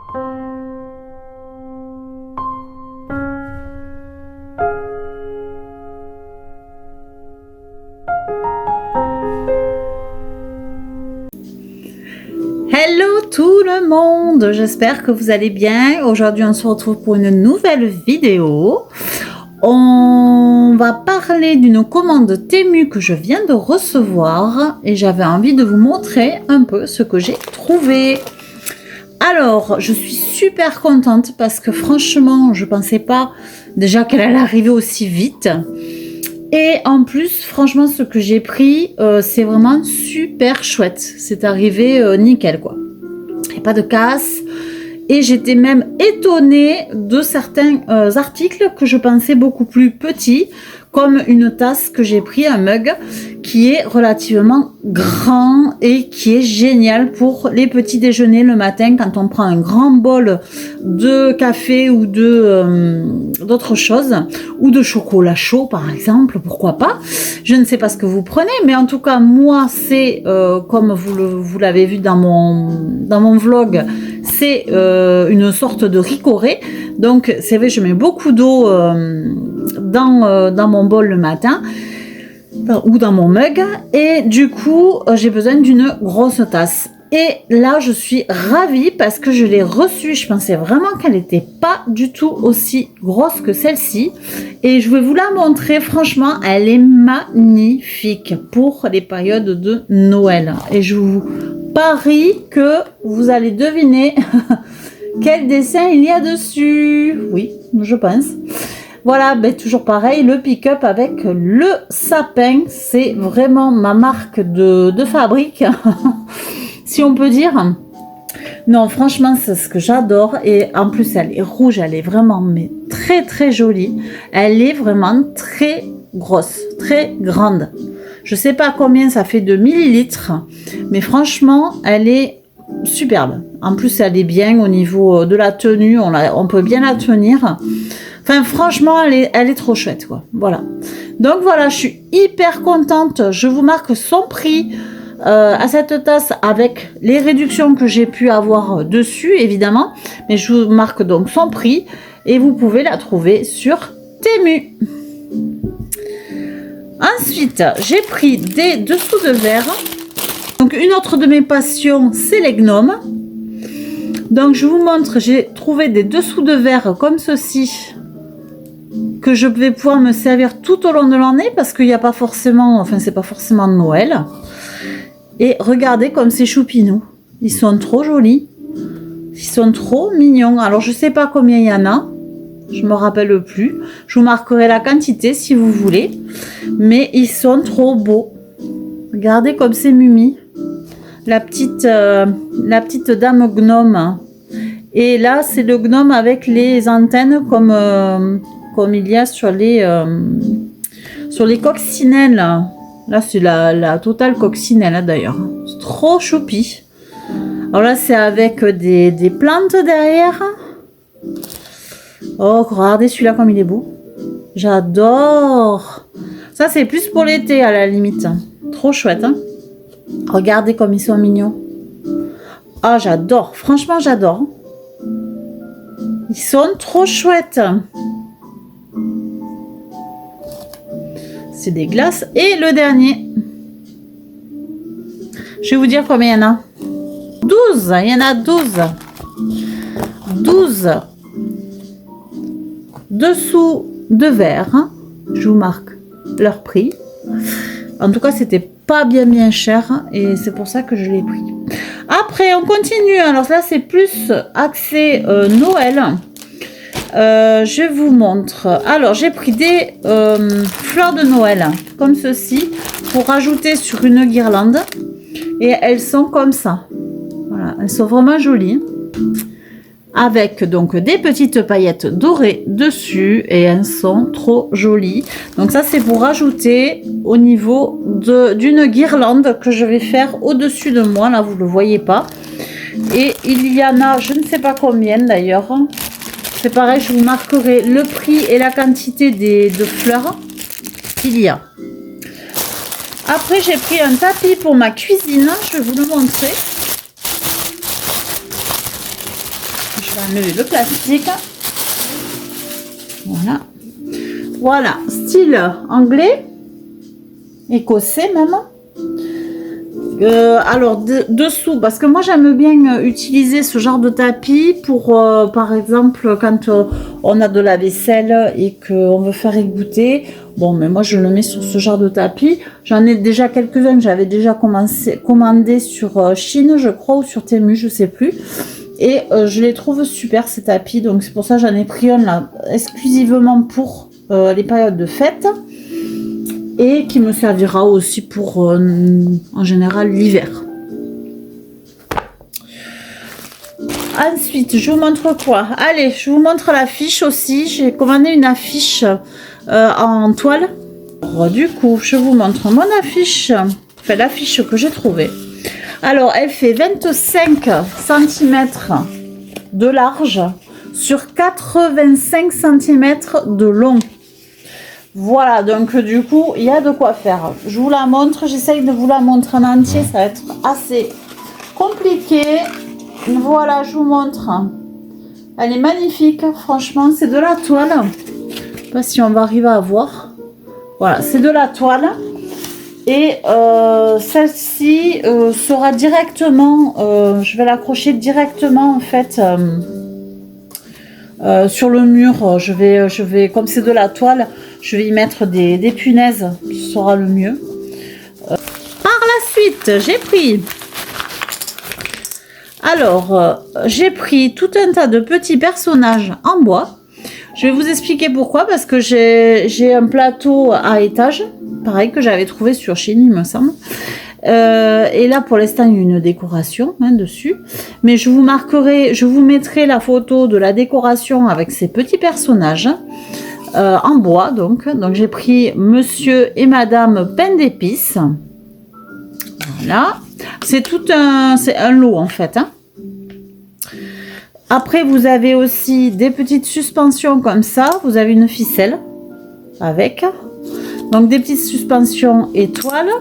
Hello tout le monde, j'espère que vous allez bien. Aujourd'hui on se retrouve pour une nouvelle vidéo. On va parler d'une commande Temu que je viens de recevoir et j'avais envie de vous montrer un peu ce que j'ai trouvé. Alors je suis super contente parce que franchement je pensais pas déjà qu'elle allait arriver aussi vite. Et en plus, franchement, ce que j'ai pris, c'est vraiment super chouette. C'est arrivé nickel, quoi. Il n'y a pas de casse. Et j'étais même étonnée de certains articles que je pensais beaucoup plus petits, comme une tasse que j'ai pris, un mug, qui est relativement grand et qui est génial pour les petits déjeuners le matin quand on prend un grand bol de café ou d'autres choses, ou de chocolat chaud par exemple, pourquoi pas. Je ne sais pas ce que vous prenez, mais en tout cas moi c'est comme vous l'avez vu dans mon vlog, c'est une sorte de ricoré. Donc c'est vrai, je mets beaucoup d'eau dans mon bol le matin ou dans mon mug, et du coup j'ai besoin d'une grosse tasse. Et là je suis ravie parce que je l'ai reçue. Je pensais vraiment qu'elle n'était pas du tout aussi grosse que celle-ci, et je vais vous la montrer. Franchement elle est magnifique pour les périodes de Noël, et je vous parie que vous allez deviner quel dessin il y a dessus. Oui, je pense. Voilà, ben toujours pareil, le pick-up avec le sapin, c'est vraiment ma marque de fabrique, si on peut dire. Non, franchement, c'est ce que j'adore. Et en plus, elle est rouge, elle est vraiment mais très très jolie. Elle est vraiment très grosse, très grande. Je sais pas combien ça fait de millilitres, mais franchement, elle est superbe. En plus, elle est bien au niveau de la tenue, on peut bien la tenir. Enfin, franchement, elle est trop chouette, quoi. Voilà. Donc voilà, je suis hyper contente. Je vous marque son prix à cette tasse avec les réductions que j'ai pu avoir dessus, évidemment. Mais je vous marque donc son prix et vous pouvez la trouver sur Temu. Ensuite, j'ai pris des dessous de verre. Donc une autre de mes passions, c'est les gnomes. Donc je vous montre, j'ai trouvé des dessous de verre comme ceci, que je vais pouvoir me servir tout au long de l'année, parce qu'il n'y a pas forcément, enfin c'est pas forcément Noël. Et regardez comme c'est choupinou. Ils sont trop jolis. Ils sont trop mignons. Alors je sais pas combien il y en a. Je me rappelle plus. Je vous marquerai la quantité si vous voulez. Mais ils sont trop beaux. Regardez comme c'est mimi. La petite dame gnome. Et là c'est le gnome avec les antennes comme il y a sur les coccinelles. Là c'est la totale coccinelle, hein, d'ailleurs. C'est trop choupi. Alors là c'est avec des plantes derrière. Oh, regardez celui-là comme il est beau. J'adore. Ça c'est plus pour l'été à la limite. Trop chouette, hein. Regardez comme ils sont mignons. Ah, j'adore. Franchement j'adore. Ils sont trop chouettes. C'est des glaces. Et le dernier. Je vais vous dire combien il y en a. 12. Il y en a 12. 12 dessous de verre. Je vous marque leur prix. En tout cas, c'était pas bien cher. Et c'est pour ça que je l'ai pris. Après, on continue. Alors là, c'est plus axé Noël. Je vous montre. Alors, j'ai pris des fleurs de Noël comme ceci pour rajouter sur une guirlande. Et elles sont comme ça. Voilà, elles sont vraiment jolies. Avec donc des petites paillettes dorées dessus. Et elles sont trop jolies. Donc ça, c'est pour rajouter au niveau d'une guirlande que je vais faire au-dessus de moi. Là, vous ne le voyez pas. Et il y en a, je ne sais pas combien d'ailleurs. C'est pareil, je vous marquerai le prix et la quantité de fleurs qu'il y a. Après, j'ai pris un tapis pour ma cuisine. Je vais vous le montrer. vais enlever le plastique. Voilà. Voilà, style anglais, écossais même. Alors dessous, parce que moi j'aime bien utiliser ce genre de tapis pour par exemple quand on a de la vaisselle et qu'on veut faire égoutter. Bon, mais moi je le mets sur ce genre de tapis. J'en ai déjà quelques-uns que j'avais déjà commandé sur Chine, je crois, ou sur Temu, je sais plus. Et je les trouve super ces tapis, donc c'est pour ça que j'en ai pris un là exclusivement pour les périodes de fête. Et qui me servira aussi pour, en général, l'hiver. Ensuite, je vous montre quoi? Allez, je vous montre l'affiche aussi. J'ai commandé une affiche en toile. Alors, du coup, je vous montre mon affiche. Enfin, l'affiche que j'ai trouvée. Alors, elle fait 25 cm de large sur 85 cm de long. Voilà, donc du coup, il y a de quoi faire. Je vous la montre, j'essaye de vous la montrer en entier, ça va être assez compliqué. Voilà, je vous montre. Elle est magnifique, franchement, c'est de la toile. Je ne sais pas si on va arriver à voir. Voilà, c'est de la toile. Et celle-ci sera directement, je vais l'accrocher directement en fait sur le mur. Je vais, comme c'est de la toile, je vais y mettre des punaises, ce sera le mieux. Par la suite, j'ai pris... Alors, j'ai pris tout un tas de petits personnages en bois. Je vais vous expliquer pourquoi, parce que j'ai un plateau à étage, pareil, que j'avais trouvé sur Chine, il me semble. Et là, pour l'instant, il y a une décoration dessus. Mais je vous mettrai la photo de la décoration avec ces petits personnages. En bois donc j'ai pris monsieur et madame pain d'épices. Voilà, c'est un lot en fait, hein. Après vous avez aussi des petites suspensions comme ça, vous avez une ficelle avec, donc des petites suspensions étoiles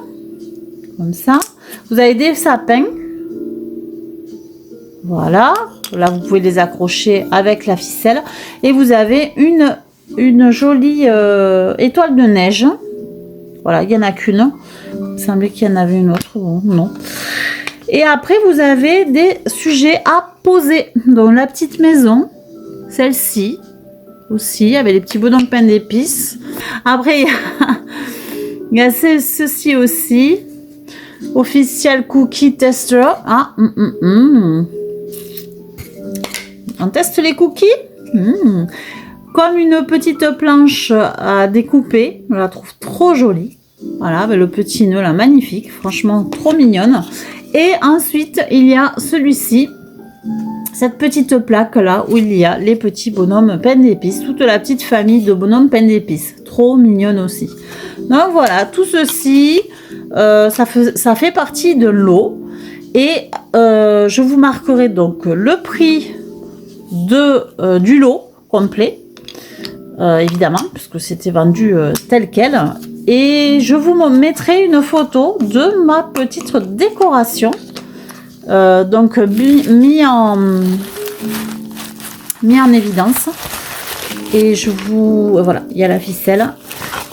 comme ça, vous avez des sapins, voilà, là vous pouvez les accrocher avec la ficelle, et vous avez une jolie étoile de neige. Voilà, il n'y en a qu'une. Il me semblait qu'il y en avait une autre. Bon, non. Et après, vous avez des sujets à poser. Donc, la petite maison, celle-ci aussi, avec les petits bonhommes pain d'épices. Après, il y a ceci aussi. Official Cookie Tester. Ah, On teste les cookies. Comme une petite planche à découper, je la trouve trop jolie. Voilà, avec le petit nœud là, magnifique, franchement trop mignonne. Et ensuite, il y a celui-ci, cette petite plaque là, où il y a les petits bonhommes pain d'épices, toute la petite famille de bonhommes pain d'épices, trop mignonne aussi. Donc voilà, tout ceci, ça fait partie de lot. Et je vous marquerai donc le prix du lot complet. Évidemment, puisque c'était vendu tel quel. Et je vous mettrai une photo de ma petite décoration. Donc, mis en évidence. Et je vous... voilà, il y a la ficelle.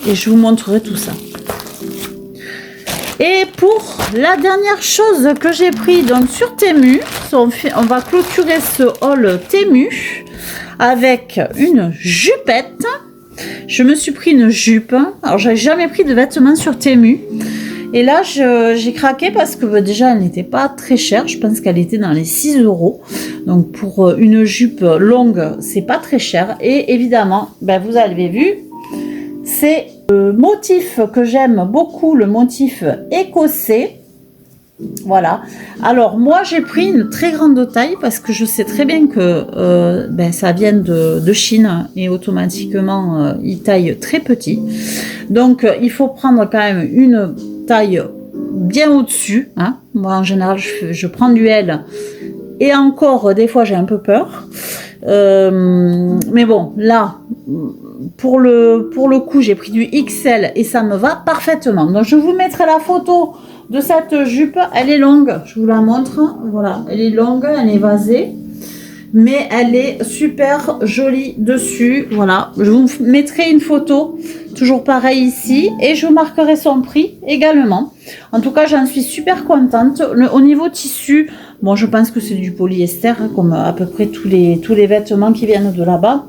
Et je vous montrerai tout ça. Et pour la dernière chose que j'ai pris donc sur Temu, on va clôturer ce haul Temu avec une jupette. Je me suis pris une jupe. Alors, j'avais jamais pris de vêtements sur Temu. Et là, j'ai craqué parce que déjà, elle n'était pas très chère. Je pense qu'elle était dans les 6 €. Donc, pour une jupe longue, c'est pas très cher. Et évidemment, vous avez vu, c'est le motif que j'aime beaucoup, le motif écossais. Voilà. Alors, moi, j'ai pris une très grande taille parce que je sais très bien que ça vient de Chine et automatiquement, ils taillent très petit. Donc, il faut prendre quand même une taille bien au-dessus. Hein. Moi, en général, je prends du L. Et encore, des fois, j'ai un peu peur. Mais bon, là, pour le coup, j'ai pris du XL et ça me va parfaitement. Donc, je vous mettrai la photo de cette jupe. Elle est longue, je vous la montre. Voilà, elle est longue, elle est vasée. mais elle est super jolie dessus. Voilà, je vous mettrai une photo, toujours pareil ici, et je vous marquerai son prix également. En tout cas, j'en suis super contente. Au niveau tissu, bon, je pense que c'est du polyester, hein, comme à peu près tous les vêtements qui viennent de là-bas.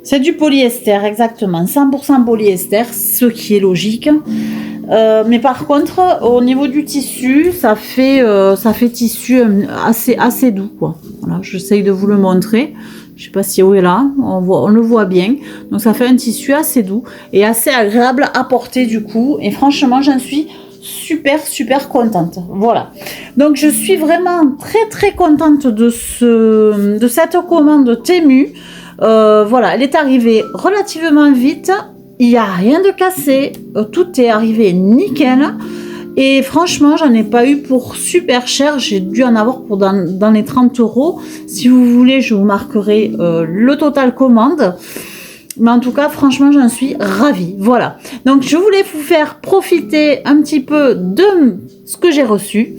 C'est du polyester, exactement, 100% polyester, ce qui est logique. Mais par contre, au niveau du tissu, ça fait tissu assez doux, quoi. Voilà, j'essaye de vous le montrer. Je sais pas si où est là, on le voit bien. Donc ça fait un tissu assez doux et assez agréable à porter du coup. Et franchement, j'en suis super contente. Voilà. Donc je suis vraiment très contente de cette commande Temu. Voilà, elle est arrivée relativement vite. Il n'y a rien de cassé. Tout est arrivé nickel. Et franchement, j'en ai pas eu pour super cher. J'ai dû en avoir pour dans les 30 €. Si vous voulez, je vous marquerai le total commande. Mais en tout cas, franchement, j'en suis ravie. Voilà. Donc, je voulais vous faire profiter un petit peu de ce que j'ai reçu.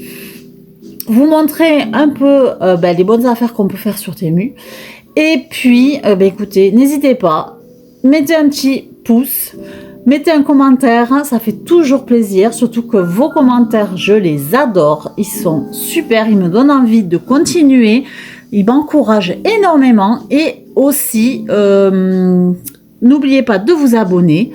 Vous montrer un peu les bonnes affaires qu'on peut faire sur Temu. Et puis, écoutez, n'hésitez pas. Mettez un petit pouce. Mettez un commentaire, ça fait toujours plaisir, surtout que vos commentaires, je les adore, ils sont super, ils me donnent envie de continuer, ils m'encouragent énormément et aussi, n'oubliez pas de vous abonner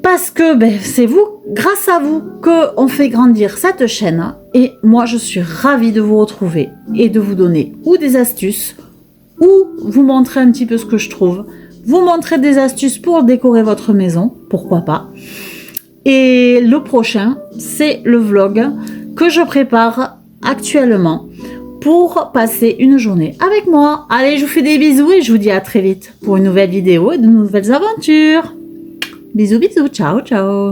parce que c'est vous, grâce à vous, qu'on fait grandir cette chaîne et moi je suis ravie de vous retrouver et de vous donner ou des astuces ou vous montrer un petit peu ce que je trouve. Vous montrer des astuces pour décorer votre maison, pourquoi pas. Et le prochain, c'est le vlog que je prépare actuellement pour passer une journée avec moi. Allez, je vous fais des bisous et je vous dis à très vite pour une nouvelle vidéo et de nouvelles aventures. Bisous, ciao, ciao.